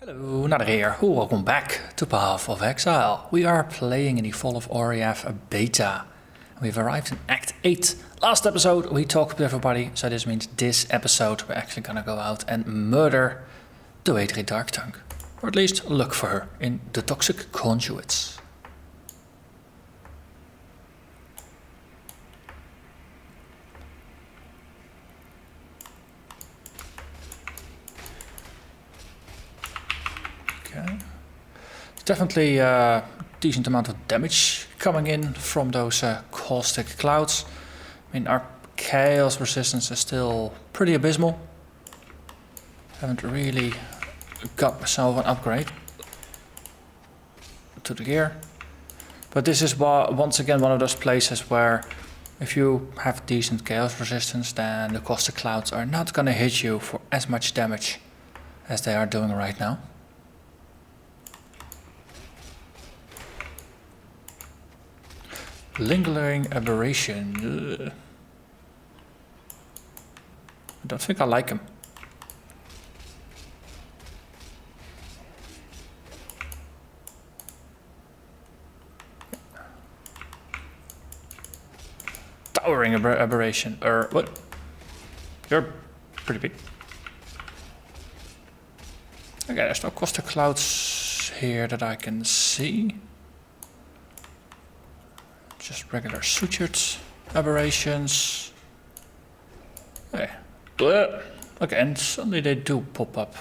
Hello, Narnach here. Welcome back to Path of Exile. We are playing in the Fall of Oriath beta. We've arrived in Act 8. Last episode we talked with everybody, so this means this episode we're actually gonna go out and murder Doedre Darktongue. Or at least look for her in the toxic conduits. Okay. There's definitely a decent amount of damage coming in from those caustic clouds. I mean, our chaos resistance is still pretty abysmal. Haven't really got myself an upgrade to the gear. But this is once again one of those places where if you have decent chaos resistance, then the caustic clouds are not gonna hit you for as much damage as they are doing right now. Lingering aberration. I don't think I like him. Towering aberration. What? You're pretty big. Okay, there's no caustic clouds here that I can see. Just regular sutured aberrations. Okay. Okay, and suddenly they do pop up.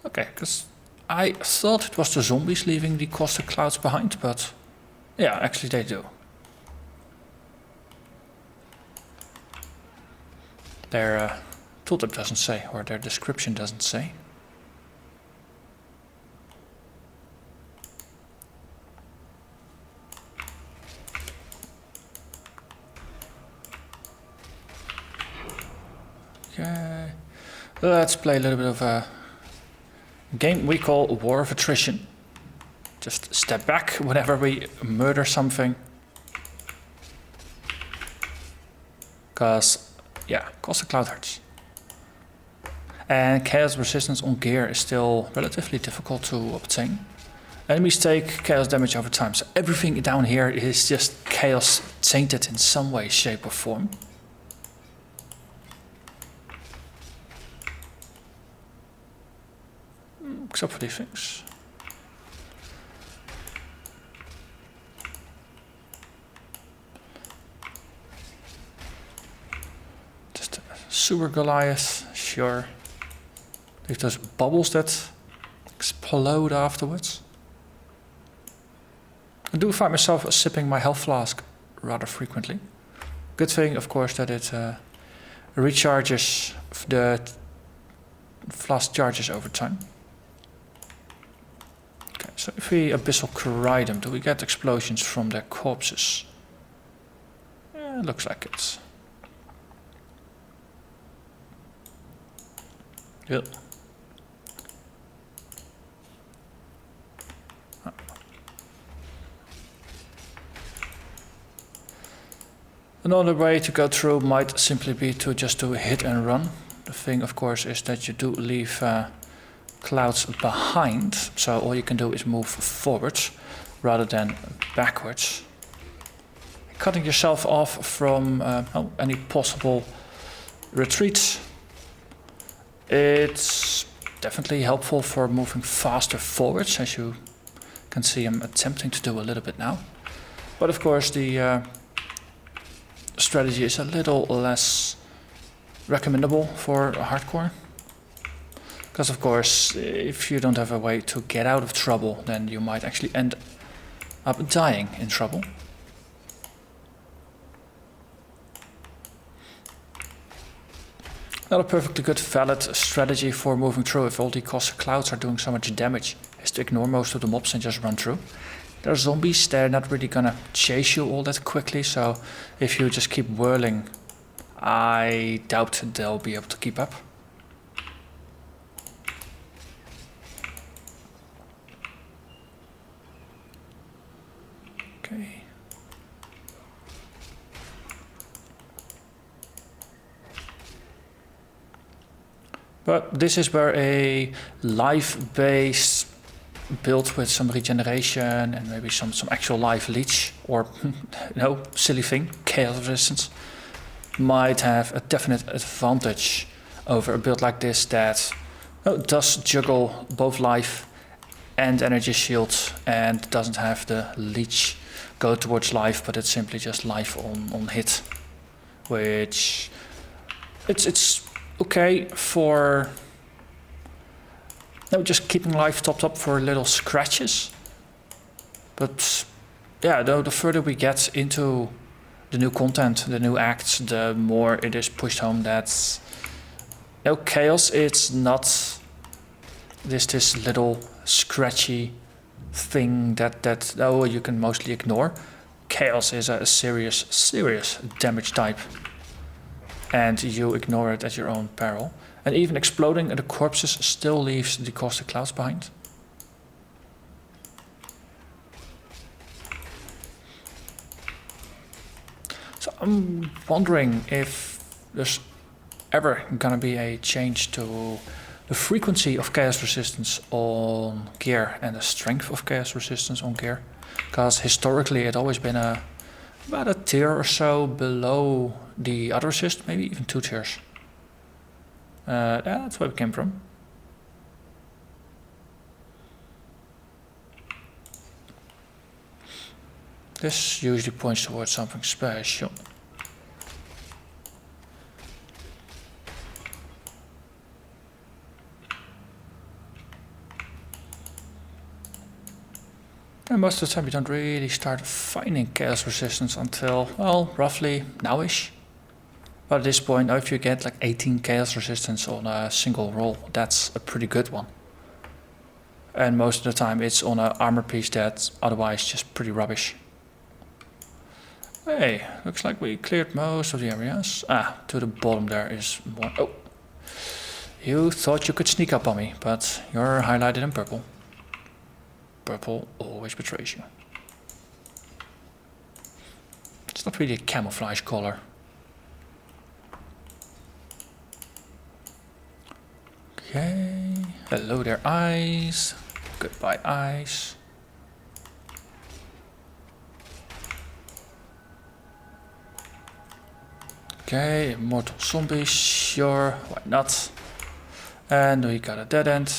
Okay, because I thought it was the zombies leaving the caustic clouds behind, but yeah, actually they do. Their tooltip doesn't say, or their description doesn't say. Okay, let's play a little bit of a game we call War of Attrition. Just step back whenever we murder something. Because, yeah, caustic cloud hurts. And chaos resistance on gear is still relatively difficult to obtain. Enemies take chaos damage over time, so everything down here is just chaos tainted in some way, shape or form. Except for these things. Just a sewer Goliath, sure. Leave those bubbles that explode afterwards. I do find myself sipping my health flask rather frequently. Good thing, of course, that it recharges the flask charges over time. So if we Abyssal Cry them, do we get explosions from their corpses? Yeah, looks like it. Yep. Oh. Another way to go through might simply be to just do a hit and run. The thing, of course, is that you do leave clouds behind, so all you can do is move forwards rather than backwards, cutting yourself off from any possible retreats. It's definitely helpful for moving faster forwards, as you can see I'm attempting to do a little bit now, but of course the strategy is a little less recommendable for hardcore. Because of course, if you don't have a way to get out of trouble, then you might actually end up dying in trouble. Not a perfectly good valid strategy for moving through if all the caustic clouds are doing so much damage is to ignore most of the mobs and just run through. They're zombies, they're not really gonna chase you all that quickly, so if you just keep whirling, I doubt they'll be able to keep up. Okay. But this is where a life-based build with some regeneration and maybe some actual life leech or no silly thing, chaos resistance, might have a definite advantage over a build like this that does juggle both life and energy shield and doesn't have the leech go towards life, but it's simply just life on hit, which it's okay for just keeping life topped up for little scratches. But yeah, the further we get into the new content, the new acts, the more it is pushed home that chaos, it's not this little scratchy thing that you can mostly ignore. Chaos is a serious damage type, and you ignore it at your own peril. And even exploding the corpses still leaves the caustic clouds behind. So I'm wondering if there's ever gonna be a change to the frequency of chaos resistance on gear and the strength of chaos resistance on gear. Because historically it's always been about a tier or so below the other resist, maybe even 2 tiers. Yeah, that's where we came from. This usually points towards something special. And most of the time you don't really start finding chaos resistance until, well, roughly nowish. But at this point, if you get like 18 chaos resistance on a single roll, that's a pretty good one. And most of the time it's on an armor piece that's otherwise just pretty rubbish. Hey, looks like we cleared most of the areas. To the bottom there is one. Oh, you thought you could sneak up on me, but you're highlighted in purple. Purple always betrays you. It's not really a camouflage color. Okay, hello there, eyes. Goodbye, eyes. Okay, immortal zombies, sure, why not? And we got a dead end.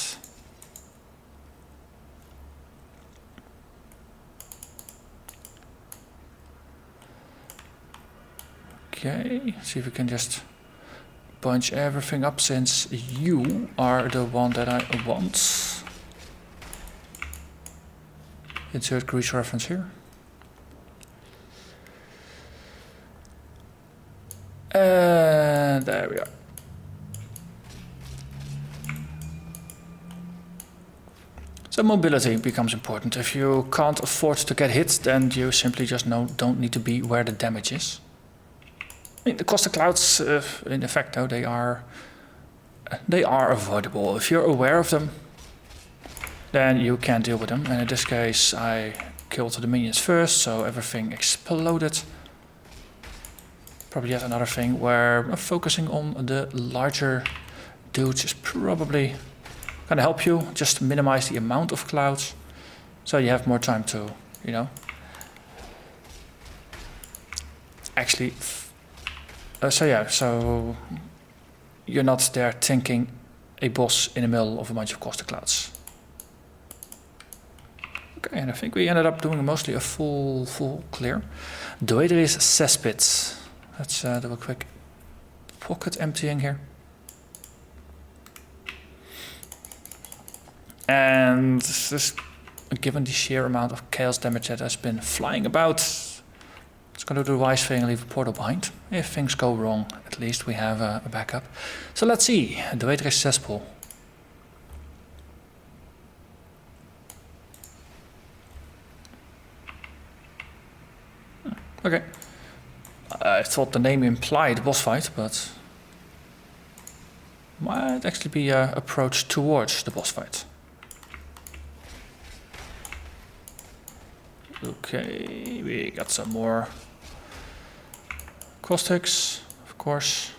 Okay, see if we can just bunch everything up since you are the one that I want. Insert creature reference here. And there we are. So mobility becomes important. If you can't afford to get hit, then you simply just don't need to be where the damage is. I mean, the caustic clouds, in effect, though, they are avoidable. If you're aware of them, then you can deal with them. And in this case, I killed the minions first, so everything exploded. Probably yet another thing where focusing on the larger dudes is probably gonna help you just minimize the amount of clouds, so you have more time to, actually. So you're not there thinking a boss in the middle of a bunch of caustic clouds. Okay, and I think we ended up doing mostly a full clear. Doedre is cesspits. Let's do a quick pocket emptying here. And this, given the sheer amount of chaos damage that has been flying about, it's going to do the wise thing and leave a portal behind. If things go wrong, at least we have a backup. So let's see, Doedre cesspool. Okay. I thought the name implied boss fight, but might actually be an approach towards the boss fight. Okay, we got some more caustics, of course.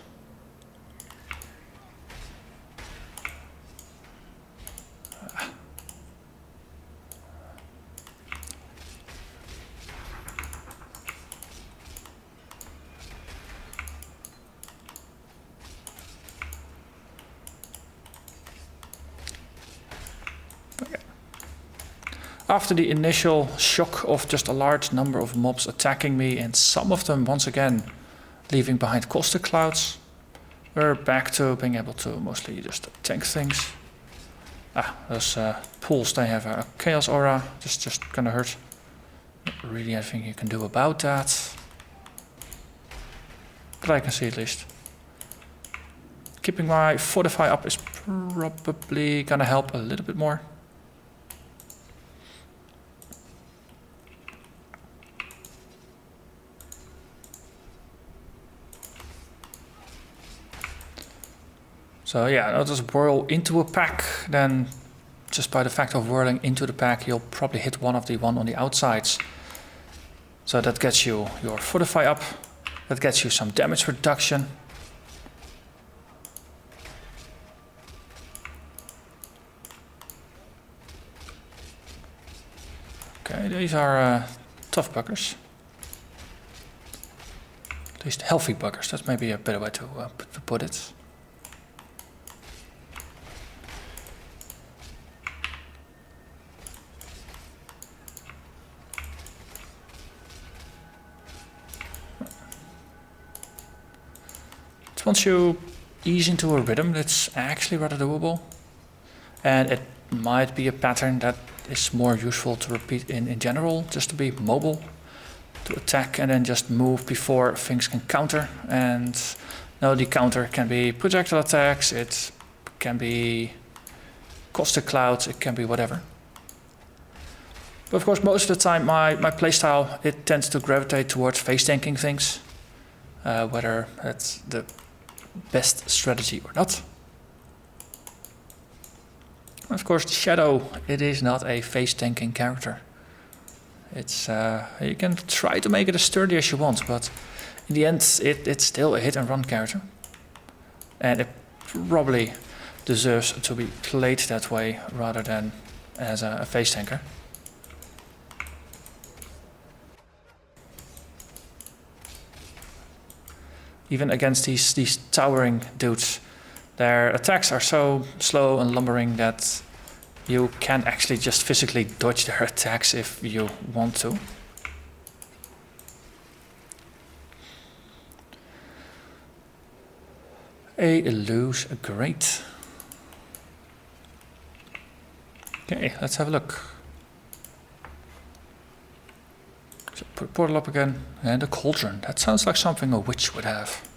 after the initial shock of just a large number of mobs attacking me and some of them once again leaving behind caustic clouds, we're back to being able to mostly just tank things. Those pools, they have a chaos aura, just gonna hurt. Not really anything you can do about that. But I can see at least. Keeping my fortify up is probably gonna help a little bit more. So yeah, I'll just whirl into a pack, then just by the fact of whirling into the pack, you'll probably hit one on the outsides. So that gets you your fortify up, that gets you some damage reduction. Okay, these are tough buggers. At least healthy buggers, that's maybe a better way to put it. Once you ease into a rhythm, it's actually rather doable. And it might be a pattern that is more useful to repeat in general, just to be mobile, to attack and then just move before things can counter. And now the counter can be projectile attacks, it can be caustic clouds, it can be whatever. But of course, most of the time my playstyle, it tends to gravitate towards face tanking things, whether that's the best strategy or not. Of course, the Shadow, it is not a face tanking character. It's you can try to make it as sturdy as you want, but in the end it's still a hit and run character. And it probably deserves to be played that way rather than as a face tanker. Even against these towering dudes, their attacks are so slow and lumbering that you can actually just physically dodge their attacks if you want to. A loose grate. Okay, let's have a look. So put a portal up again, and a cauldron. That sounds like something a witch would have.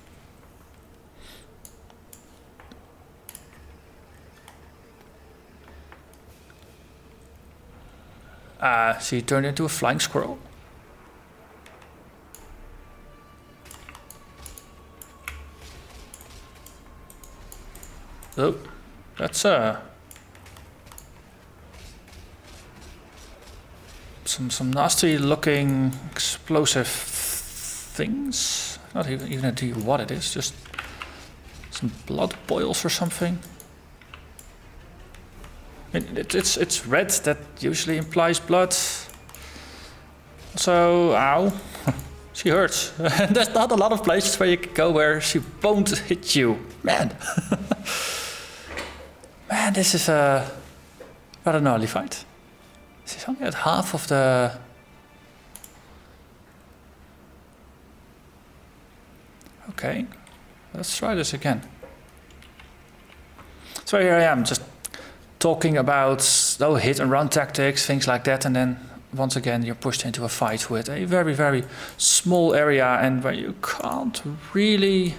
So you turn into a flying squirrel. Oh, that's some nasty looking explosive things. Not even idea what it is, just some blood boils or something. It's red, that usually implies blood. So, ow, she hurts. And there's not a lot of places where you can go where she won't hit you. Man. Man, this is a rather gnarly fight. This is only at half of the... Okay, let's try this again. So here I am, just talking about hit and run tactics, things like that, and then once again you're pushed into a fight with a very, very small area and where you can't really...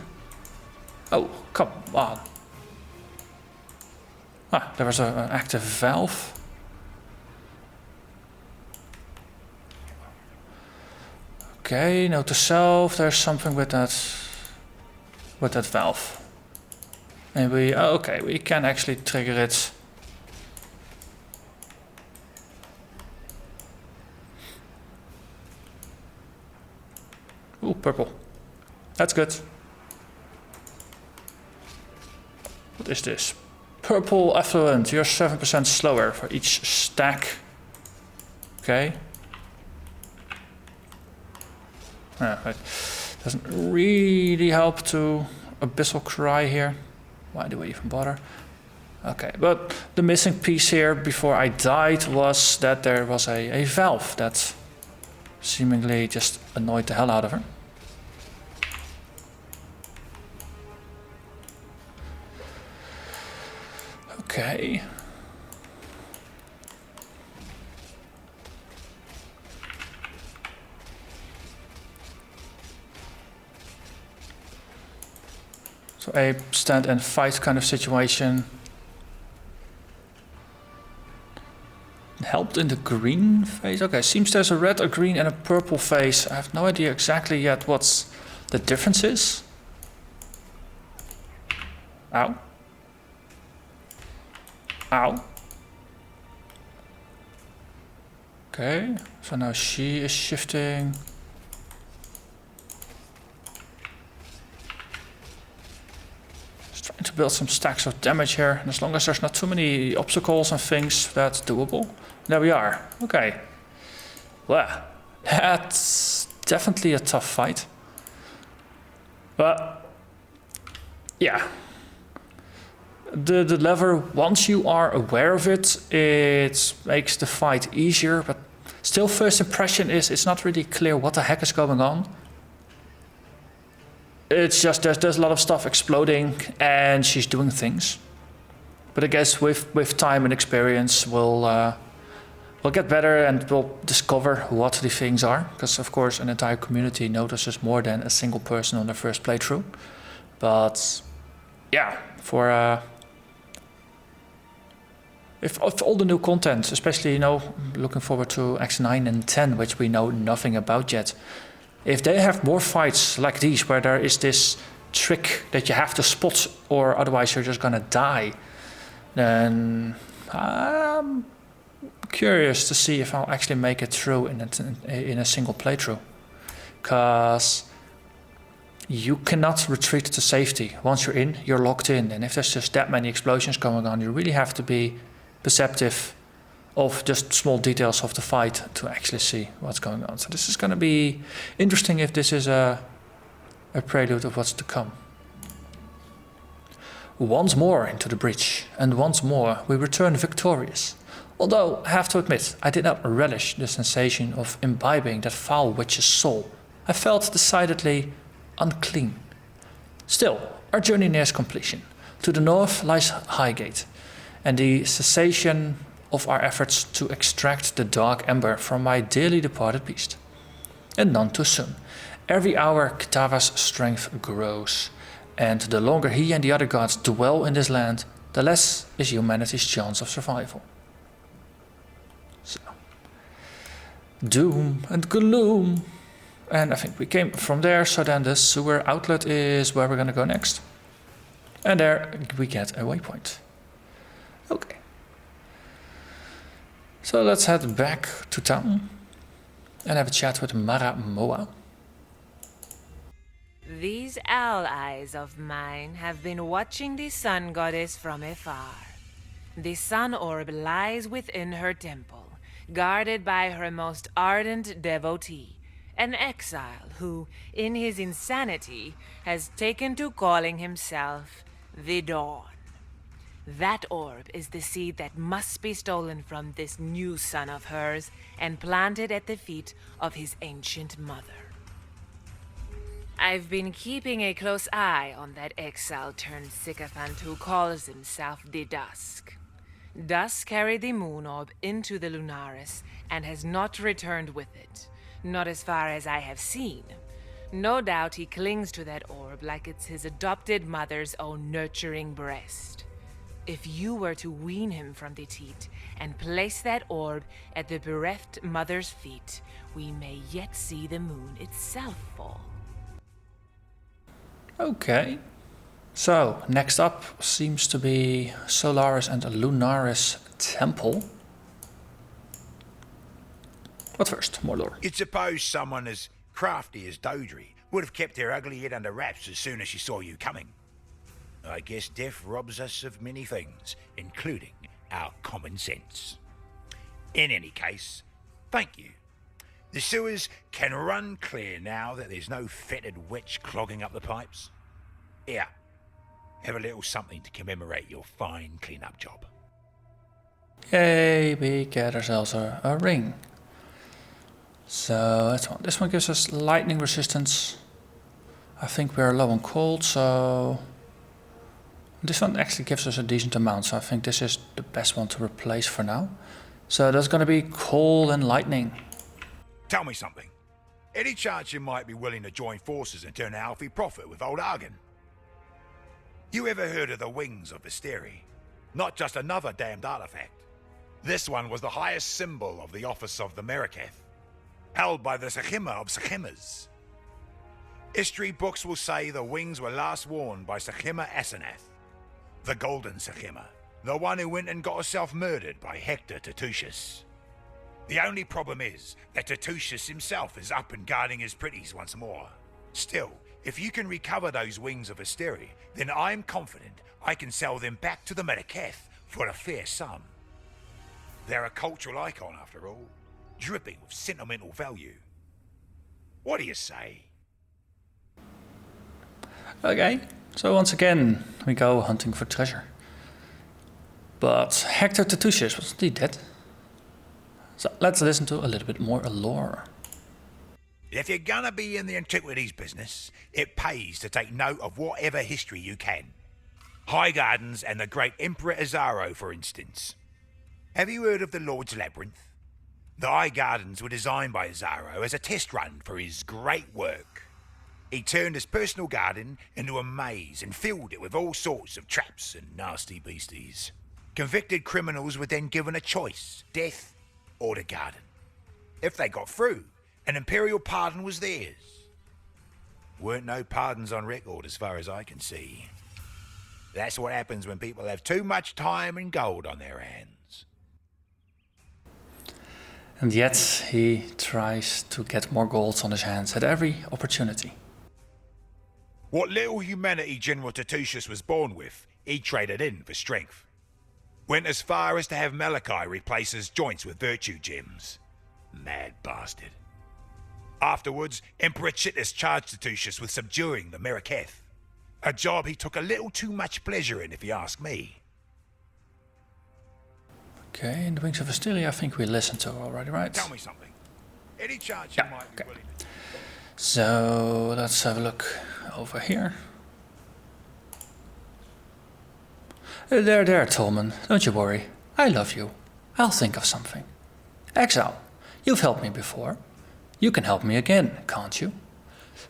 Oh, come on. There was an active valve. Okay, note to self, there's something with that valve. And okay, we can actually trigger it. Ooh, purple. That's good. What is this? Purple effluent. You're 7% slower for each stack. Okay. It doesn't really help to Abyssal Cry here. Why do we even bother? Okay, but the missing piece here before I died was that there was a valve that seemingly just annoyed the hell out of her. Okay. So a stand and fight kind of situation. Helped in the green phase. Okay, seems there's a red, a green and a purple phase. I have no idea exactly yet what's the difference is. Ow. Ow. Okay, so now she is shifting. Just trying to build some stacks of damage here. And as long as there's not too many obstacles and things, that's doable. There we are. Okay. Well, that's definitely a tough fight. But yeah. The lever, once you are aware of it, it makes the fight easier, but still first impression is it's not really clear what the heck is going on. It's just there's a lot of stuff exploding and she's doing things. But I guess with time and experience we'll get better and we'll discover what the things are, because of course an entire community notices more than a single person on their first playthrough. But yeah, for if all the new content, especially, you know, looking forward to X9 and 10, which we know nothing about yet. If they have more fights like these, where there is this trick that you have to spot or otherwise you're just gonna die, then I'm curious to see if I'll actually make it through in a single playthrough. Because you cannot retreat to safety. Once you're in, you're locked in. And if there's just that many explosions going on, you really have to be perceptive of just small details of the fight to actually see what's going on. So this is going to be interesting if this is a prelude of what's to come. Once more into the breach, and once more we return victorious. Although, I have to admit, I did not relish the sensation of imbibing that foul witch's soul. I felt decidedly unclean. Still, our journey nears completion. To the north lies Highgate, and the cessation of our efforts to extract the dark ember from my dearly departed beast. And none too soon. Every hour Kitava's strength grows, and the longer he and the other gods dwell in this land, the less is humanity's chance of survival. So, doom and gloom. And I think we came from there, so then the sewer outlet is where we're gonna go next. And there we get a waypoint. Okay. So let's head back to town and have a chat with Mara Moa. These owl eyes of mine have been watching the sun goddess from afar. The sun orb lies within her temple, guarded by her most ardent devotee, an exile who, in his insanity, has taken to calling himself the Dawn. That orb is the seed that must be stolen from this new son of hers and planted at the feet of his ancient mother. I've been keeping a close eye on that exile-turned-sycophant who calls himself the Dusk. Dusk carried the moon orb into the Lunaris and has not returned with it, not as far as I have seen. No doubt he clings to that orb like it's his adopted mother's own nurturing breast. If you were to wean him from the teat and place that orb at the bereft mother's feet, we may yet see the moon itself fall. Okay. So, next up seems to be Solaris and Lunaris Temple. But first, more lore. You'd suppose someone as crafty as Doedre would have kept her ugly head under wraps as soon as she saw you coming. I guess death robs us of many things, including our common sense. In any case, thank you. The sewers can run clear now that there's no fetid witch clogging up the pipes. Here, Have a little something to commemorate your fine clean-up job. Yay, we get ourselves a ring. So that's one. This one gives us lightning resistance. I think we're low on cold, so this one actually gives us a decent amount, so I think this is the best one to replace for now. So that's gonna be cold and lightning. Tell me something. Any chance you might be willing to join forces and turn a healthy profit with old Argon? You ever heard of the wings of Visteri? Not just another damned artifact. This one was the highest symbol of the office of the Meraketh, held by the Sechima of Sechimas. History books will say the wings were last worn by Sechima Asenath, the Golden Sechima, the one who went and got herself murdered by Hector Tatusius. The only problem is that Tatusius himself is up and guarding his pretties once more. Still, if you can recover those wings of Visteri, then I'm confident I can sell them back to the Meraketh for a fair sum. They're a cultural icon after all, dripping with sentimental value. What do you say? Okay, so once again we go hunting for treasure. But Hector Tatusius, wasn't he dead? So let's listen to a little bit more lore. If you're gonna be in the antiquities business, it pays to take note of whatever history you can. High Gardens and the great Emperor Azaro, for instance. Have you heard of the Lord's Labyrinth? The High Gardens were designed by Azaro as a test run for his great work. He turned his personal garden into a maze and filled it with all sorts of traps and nasty beasties. Convicted criminals were then given a choice, death or the garden. If they got through, an imperial pardon was theirs. Weren't no pardons on record as far as I can see. That's what happens when people have too much time and gold on their hands. And yet he tries to get more gold on his hands at every opportunity. What little humanity General Tatusius was born with, he traded in for strength. Went as far as to have Malachi replace his joints with virtue gems. Mad bastard. Afterwards, Emperor Chittus charged Tatusius with subduing the Meraketh. A job he took a little too much pleasure in, if you ask me. Okay, in the Wings of Visteri I think we listened to already, right? Tell me something. Any chance you might be willing to... So let's have a look over here. There, Tolman. Don't you worry. I love you. I'll think of something. Exile, you've helped me before. You can help me again, can't you?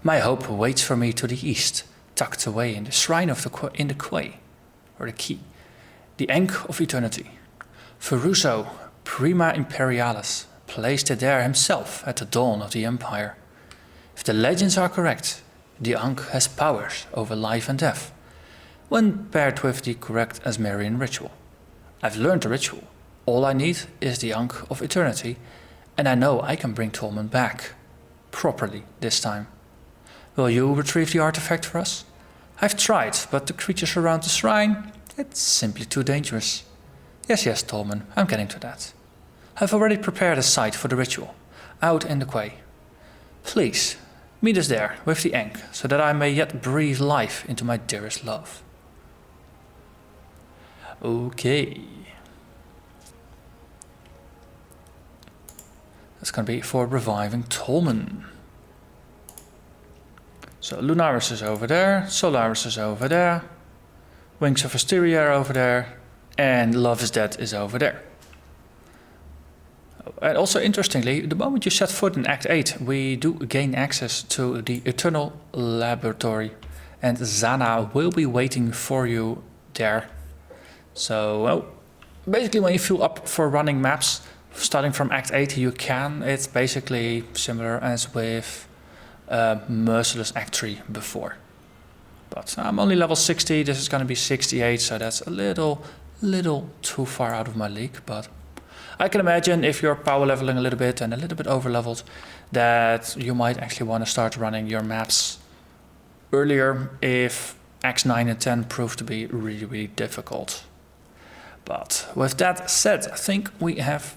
My hope waits for me to the east, tucked away in the shrine of the quay, or the key, the Ankh of Eternity. Feruso, Prima Imperialis, placed it there himself at the dawn of the Empire. If the legends are correct, the Ankh has powers over life and death, when paired with the correct Asmerian ritual. I've learned the ritual. All I need is the Ankh of Eternity, and I know I can bring Tolman back. Properly this time. Will you retrieve the artifact for us? I've tried, but the creatures around the shrine, it's simply too dangerous. Yes, Tolman, I'm getting to that. I've already prepared a site for the ritual, out in the quay. Please, meet us there with the Ankh, so that I may yet breathe life into my dearest love. Okay. That's gonna be for reviving Tolman. So Lunaris is over there, Solaris is over there, Wings of Visteri are over there, and Love is Dead is over there. And also interestingly, the moment you set foot in Act 8, we do gain access to the Eternal Laboratory, and Zana will be waiting for you there. So, well, basically when you feel up for running maps, starting from Act 8 you can. It's basically similar as with Merciless Act 3 before. But I'm only level 60, this is going to be 68, so that's a little too far out of my league. But I can imagine if you're power leveling a little bit and a little bit over leveled, that you might actually want to start running your maps earlier if Acts 9 and 10 prove to be really difficult. But with that said, I think we have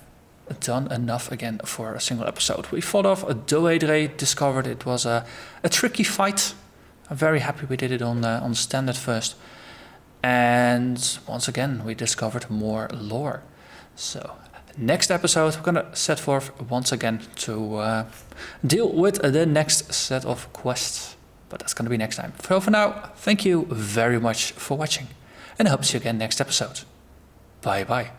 done enough again for a single episode. We fought off a Doedre, discovered it was a tricky fight. I'm very happy we did it on standard first. And once again, we discovered more lore. So next episode, we're gonna set forth once again to deal with the next set of quests. But that's gonna be next time. For now, thank you very much for watching. And I hope to see you again next episode. Bye bye.